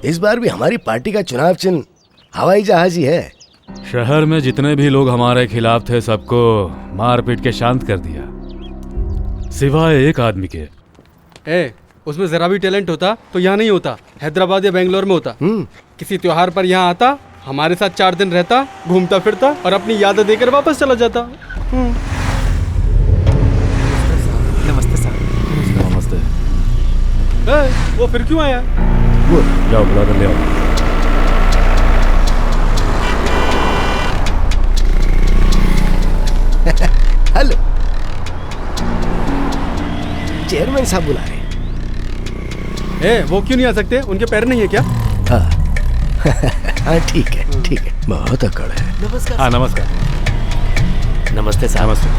इस बार भी हमारी पार्टी का चुनाव चिन्ह हवाई जहाज ही है। शहर में जितने भी लोग हमारे खिलाफ थे सबको मार पीट के शांत कर दिया, सिवाय एक आदमी के। उसमें जरा भी टैलेंट होता तो यहाँ नहीं होता, हैदराबाद या बेंगलोर में होता। किसी त्योहार पर यहाँ आता, हमारे साथ 4 दिन रहता, घूमता फिरता और अपनी यादें देकर वापस चला जाता। नमस्ते साहब। नमस्ते। वो फिर क्यों आया? वो जाओ बुला कर ले आओ। हेलो, चेयरमैन साहब बुला रहे हैं। वो क्यों नहीं आ सकते? उनके पैर नहीं है क्या? हाँ हाँ ठीक है ठीक है, बहुत अकड़ है। नमस्कार। हाँ नमस्कार। नमस्ते साहब। नमस्ते।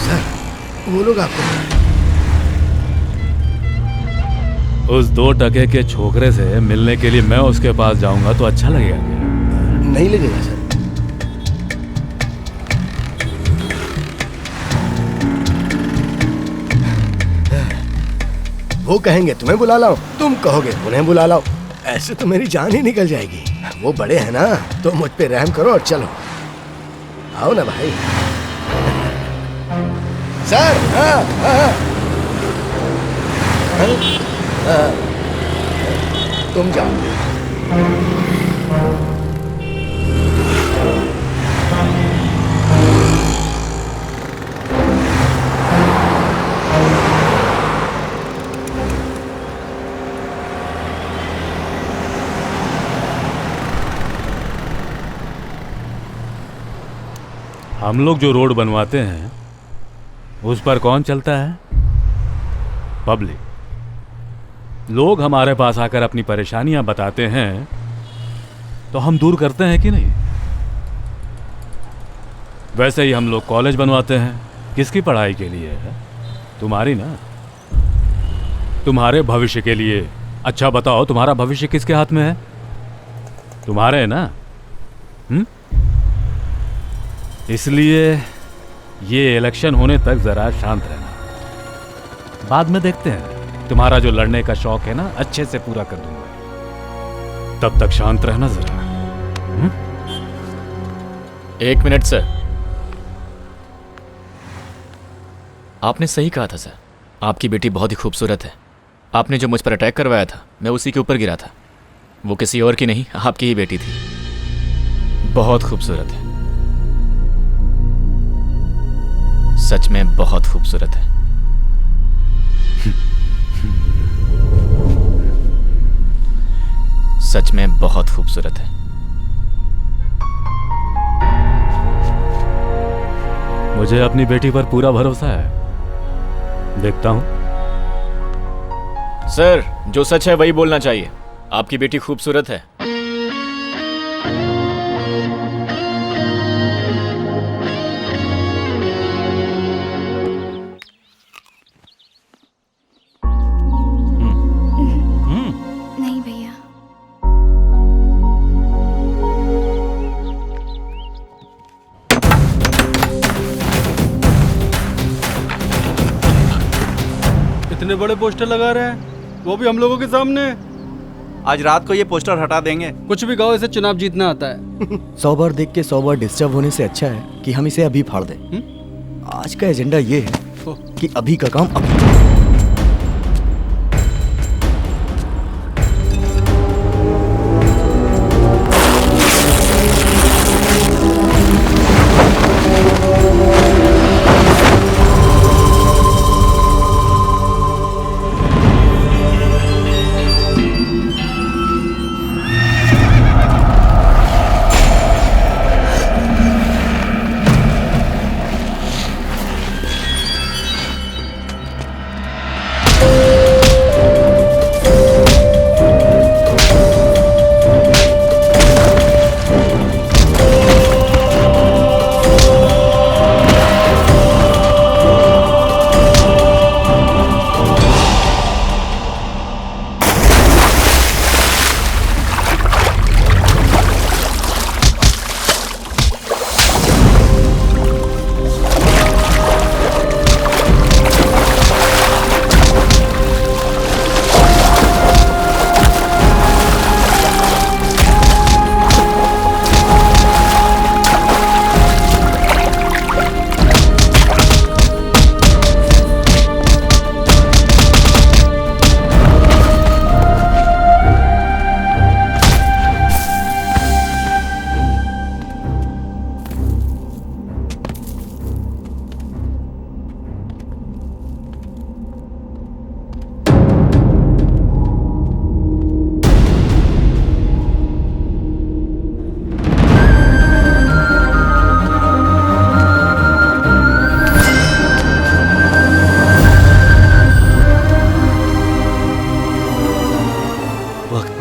सर वो लोग आपको बुला रहे हैं। उस 2 टके के छोकरे से मिलने के लिए मैं उसके पास जाऊंगा तो अच्छा लगेगा क्या? नहीं लगेगा सर। वो कहेंगे तुम्हें बुला लाओ, तुम कहोगे उन्हें बुला लाओ, ऐसे तो मेरी जान ही निकल जाएगी। वो बड़े हैं ना, तो मुझ पे रहम करो और चलो। आओ ना भाई। सर हाँ, हाँ, हाँ, तुम जाओ। हम लोग जो रोड बनवाते हैं उस पर कौन चलता है? पब्लिक। लोग हमारे पास आकर अपनी परेशानियां बताते हैं तो हम दूर करते हैं कि नहीं? वैसे ही हम लोग कॉलेज बनवाते हैं, किसकी पढ़ाई के लिए है? तुम्हारी ना, तुम्हारे भविष्य के लिए। अच्छा बताओ, तुम्हारा भविष्य किसके हाथ में है? तुम्हारे ना। इसलिए ये इलेक्शन होने तक जरा शांत रहना, बाद में देखते हैं। तुम्हारा जो लड़ने का शौक है ना, अच्छे से पूरा कर दूंगा, तब तक शांत रहना जरा। 1 मिनट सर। आपने सही कहा था सर, आपकी बेटी बहुत ही खूबसूरत है। आपने जो मुझ पर अटैक करवाया था, मैं उसी के ऊपर गिरा था। वो किसी और की नहीं, आपकी ही बेटी थी। बहुत खूबसूरत है, सच में बहुत खूबसूरत है। सच में बहुत खूबसूरत है। मुझे अपनी बेटी पर पूरा भरोसा है, देखता हूं। सर, जो सच है वही बोलना चाहिए। आपकी बेटी खूबसूरत है। नहीं भैया। इतने बड़े पोस्टर लगा रहे हैं, वो भी हम लोगों के सामने। आज रात को ये पोस्टर हटा देंगे। कुछ भी कहो, इसे चुनाव जीतना आता है। 100 बार देख के 100 बार डिस्टर्ब होने से अच्छा है कि हम इसे अभी फाड़ दें। आज का एजेंडा ये है कि अभी का काम अभी।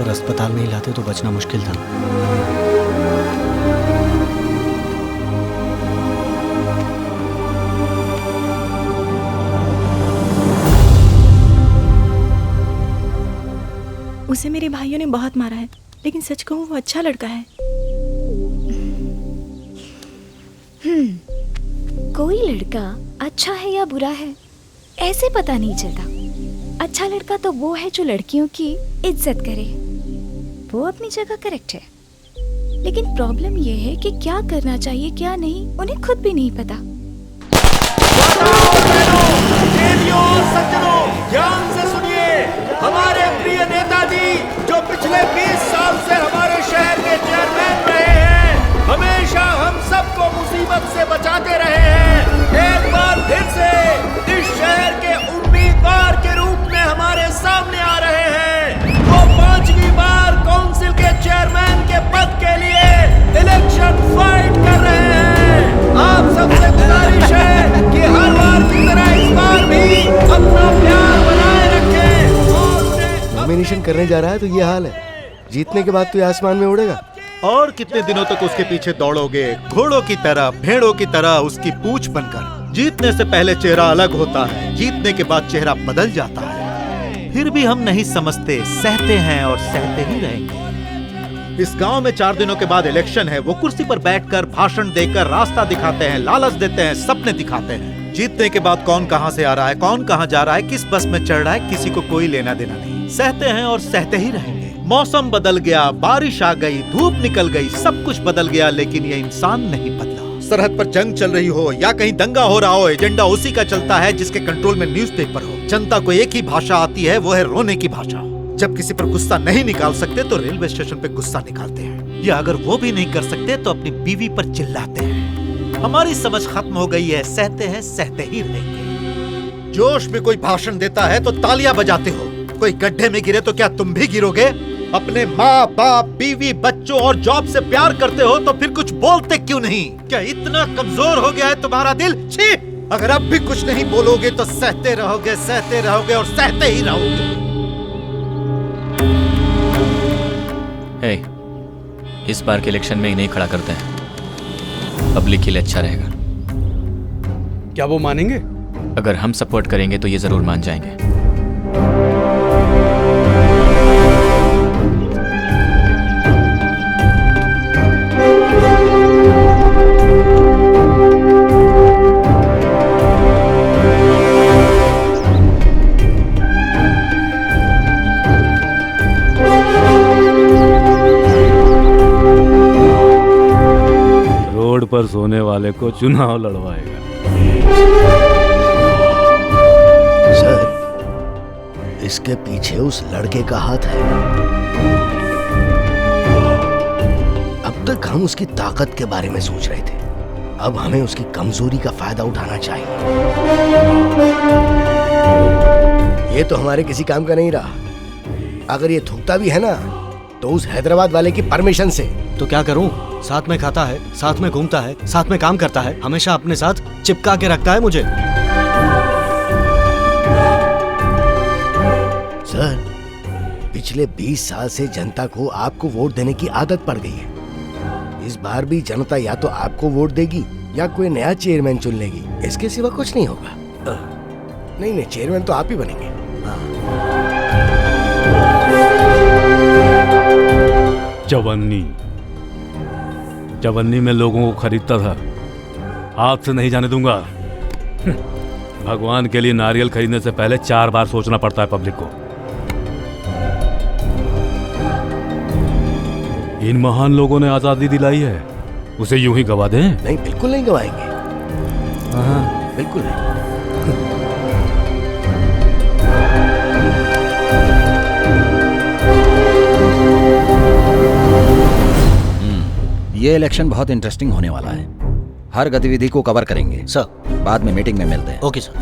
अगर अस्पताल नहीं लाते तो बचना मुश्किल था। उसे मेरे भाइयों ने बहुत मारा है, लेकिन सच कहूँ वो अच्छा लड़का है। कोई लड़का अच्छा है या बुरा है ऐसे पता नहीं चलता। अच्छा लड़का तो वो है जो लड़कियों की इज्जत करे, वो अपनी जगह करेक्ट है। लेकिन प्रॉब्लम ये है कि क्या करना चाहिए क्या नहीं उन्हें खुद भी नहीं पता। ध्यान से सुनिए, हमारे प्रिय नेताजी जो पिछले 20 साल से हमारे शहर के चेयरमैन रहे हैं, हमेशा हम सबको मुसीबत से बचाते रहे हैं, एक बार फिर से इस शहर के उम्मीदवार के रूप में हमारे सामने आ रहे हैं। वो 5वीं बार काउंसिल के चेयरमैन के पद के लिए इलेक्शन फाइट कर रहे हैं। आप सबसे गुजारिश है कि हर बार की तरह इस बार भी अपना प्यार बनाए रखें। नॉमिनेशन करने जा रहा है तो ये हाल है, जीतने के बाद तो ये आसमान में उड़ेगा। और कितने दिनों तक उसके पीछे दौड़ोगे, घोड़ों की तरह, भेड़ों की तरह उसकी पूंछ बनकर। जीतने से पहले चेहरा अलग होता है, जीतने के बाद चेहरा बदल जाता है। फिर भी हम नहीं समझते, सहते हैं और सहते ही रहेंगे। इस गांव में 4 दिनों के बाद इलेक्शन है। वो कुर्सी पर बैठकर भाषण देकर रास्ता दिखाते हैं, लालच देते हैं, सपने दिखाते हैं। जीतने के बाद कौन कहां से आ रहा है, कौन कहां जा रहा है, किस बस में चढ़ रहा है, किसी को कोई लेना देना नहीं। सहते हैं और सहते ही रहेंगे। मौसम बदल गया, बारिश आ गई, धूप निकल गई, सब कुछ बदल गया, लेकिन ये इंसान नहीं बदला। सरहद पर जंग चल रही हो या कहीं दंगा हो रहा हो, एजेंडा उसी का चलता है जिसके कंट्रोल में न्यूज़पेपर हो। जनता को एक ही भाषा आती है, वो है रोने की भाषा। जब किसी पर गुस्सा नहीं निकाल सकते तो रेलवे स्टेशन पे गुस्सा निकालते हैं, या अगर वो भी नहीं कर सकते तो अपनी बीवी पर चिल्लाते हैं। हमारी समझ खत्म हो गई है, सहते हैं सहते ही रहेंगे। जोश में कोई भाषण देता है तो तालियां बजाते हो, कोई गड्ढे में गिरे तो क्या तुम भी गिरोगे? अपने माँ बाप, बीवी, बच्चों और जॉब से प्यार करते हो तो फिर कुछ बोलते क्यों नहीं? क्या इतना कमजोर हो गया है तुम्हारा दिल? छी! अगर अब भी कुछ नहीं बोलोगे तो सहते रहोगे और सहते ही रहोगे। हे, इस बार के इलेक्शन में इन्हें खड़ा करते हैं, पब्लिक के लिए अच्छा रहेगा। क्या वो मानेंगे? अगर हम सपोर्ट करेंगे तो ये जरूर मान जाएंगे। रोड पर सोने वाले को चुनाव लड़वाएगा। सर, इसके पीछे उस लड़के का हाथ है। अब तक हम उसकी ताकत के बारे में सोच रहे थे, अब हमें उसकी कमजोरी का फायदा उठाना चाहिए। ये तो हमारे किसी काम का नहीं रहा। अगर ये थूकता भी है ना तो उस हैदराबाद वाले की परमिशन से। तो क्या करूं? साथ में खाता है, साथ में घूमता है, साथ में काम करता है, हमेशा अपने साथ चिपका के रखता है मुझे। सर, पिछले 20 साल से जनता को आपको वोट देने की आदत पड़ गई है। इस बार भी जनता या तो आपको वोट देगी या कोई नया चेयरमैन चुन लेगी, इसके सिवा कुछ नहीं होगा। नहीं, चेयरमैन तो आप ही बनेंगे। चवन्नी में लोगों को खरीदता था, हाथ से नहीं जाने दूंगा। भगवान के लिए नारियल खरीदने से पहले 4 बार सोचना पड़ता है पब्लिक को। इन महान लोगों ने आजादी दिलाई है, उसे यूं ही गवा दें? नहीं, बिल्कुल नहीं गवाएंगे। हाँ, बिल्कुल नहीं। ये इलेक्शन बहुत इंटरेस्टिंग होने वाला है। हर गतिविधि को कवर करेंगे सर। बाद में मीटिंग में मिलते हैं। Okay sir.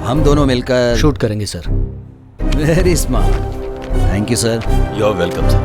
हम दोनों मिलकर शूट करेंगे sir. Very smart. Thank you sir. You are welcome sir.